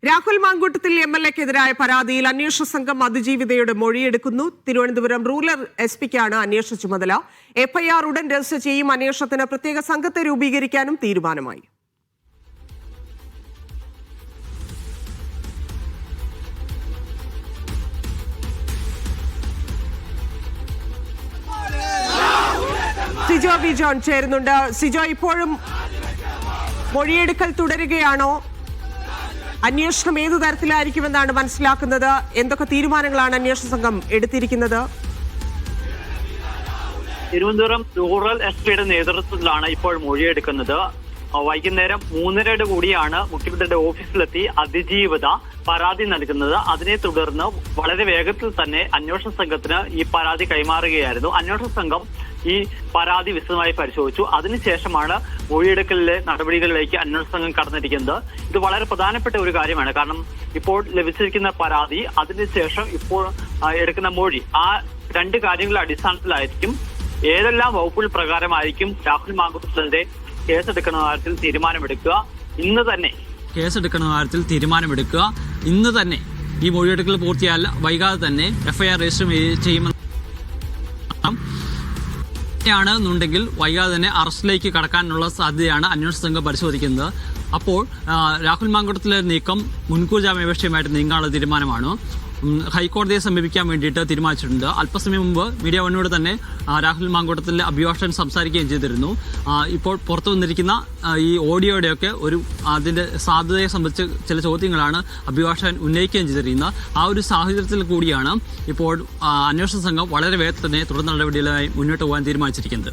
രാഹുൽ മാങ്കൂട്ടത്തിൽ എംഎൽഎക്കെതിരായ പരാതിയിൽ അന്വേഷണ സംഘം അതിജീവിതയുടെ മൊഴിയെടുക്കുന്നു. തിരുവനന്തപുരം റൂറൽ എസ്പിക്കാണ് അന്വേഷണ ചുമതല. എഫ്ഐആർ ഉടൻ രജിസ്റ്റർ ചെയ്യും. അന്വേഷണത്തിന് പ്രത്യേക സംഘത്തെ രൂപീകരിക്കാനും തീരുമാനമായി. സിജോ വി ജോൺ ചേരുന്നുണ്ട്. സിജോ, ഇപ്പോഴും മൊഴിയെടുക്കൽ തുടരുകയാണോ? അന്വേഷണം ഏതു തരത്തിലായിരിക്കുമെന്നാണ് മനസ്സിലാക്കുന്നത്? എന്തൊക്കെ തീരുമാനങ്ങളാണ് അന്വേഷണ സംഘം എടുത്തിരിക്കുന്നത്? തിരുവനന്തപുരം റൂറൽ എസ്പിയുടെ നേതൃത്വത്തിലാണ് ഇപ്പോൾ മൊഴിയെടുക്കുന്നത്. വൈകുന്നേരം 3:30 കൂടിയാണ് മുഖ്യമന്ത്രിയുടെ ഓഫീസിലെത്തി അതിജീവിത പരാതി നൽകുന്നത്. അതിനെ തുടർന്ന് വളരെ വേഗത്തിൽ തന്നെ അന്വേഷണ സംഘത്തിന് ഈ പരാതി കൈമാറുകയായിരുന്നു. അന്വേഷണ സംഘം ഈ പരാതി വിശദമായി പരിശോധിച്ചു. അതിനുശേഷമാണ് മൊഴിയെടുക്കലിലെ നടപടികളിലേക്ക് അന്വേഷണ സംഘം കടന്നിരിക്കുന്നത്. ഇത് വളരെ പ്രധാനപ്പെട്ട ഒരു കാര്യമാണ്. കാരണം ഇപ്പോൾ ലഭിച്ചിരിക്കുന്ന പരാതി, അതിനുശേഷം ഇപ്പോൾ എടുക്കുന്ന മൊഴി, ആ രണ്ട് കാര്യങ്ങളുടെ അടിസ്ഥാനത്തിലായിരിക്കും ഏതെല്ലാം വകുപ്പുകൾ പ്രകാരമായിരിക്കും രാഹുൽ മാങ്കൂട്ടത്തിനെതിരെ കേസെടുക്കുന്ന കാര്യത്തിൽ തീരുമാനമെടുക്കുക. ഇന്ന് തന്നെ ഈ മൊഴിയെടുക്കൽ പൂർത്തിയായാൽ വൈകാതെ തന്നെ എഫ്ഐആർ രജിസ്റ്റർ ചെയ്യുമെന്നുണ്ടെങ്കിൽ വൈകാതെ തന്നെ അറസ്റ്റിലേക്ക് കടക്കാനുള്ള സാധ്യതയാണ് അന്വേഷണ സംഘം പരിശോധിക്കുന്നത്. അപ്പോൾ രാഹുൽ മാങ്കൂട്ടത്തിലെ നീക്കം മുൻകൂർ ജാമ്യാപേക്ഷയുമായിട്ട് നീങ്ങാനുള്ള തീരുമാനമാണ്. ഹൈക്കോടതിയെ സമീപിക്കാൻ വേണ്ടിയിട്ട് തീരുമാനിച്ചിട്ടുണ്ട്. അല്പസമയം മുമ്പ് മീഡിയ വണ്ണോട് തന്നെ രാഹുൽ മാങ്കൂട്ടത്തിലെ അഭിഭാഷകൻ സംസാരിക്കുകയും ചെയ്തിരുന്നു. ഇപ്പോൾ പുറത്തു വന്നിരിക്കുന്ന ഈ ഓഡിയോയുടെയൊക്കെ അതിന്റെ സാധ്യതയെ സംബന്ധിച്ച് ചില ചോദ്യങ്ങളാണ് അഭിഭാഷകൻ ഉന്നയിക്കുകയും ചെയ്തിരിക്കുന്നത്. ആ ഒരു സാഹചര്യത്തിൽ കൂടിയാണ് ഇപ്പോൾ അന്വേഷണ സംഘം വളരെ വേഗത്തിൽ തന്നെ തുടർ നടപടികളുമായി മുന്നോട്ട് പോകാൻ തീരുമാനിച്ചിരിക്കുന്നത്.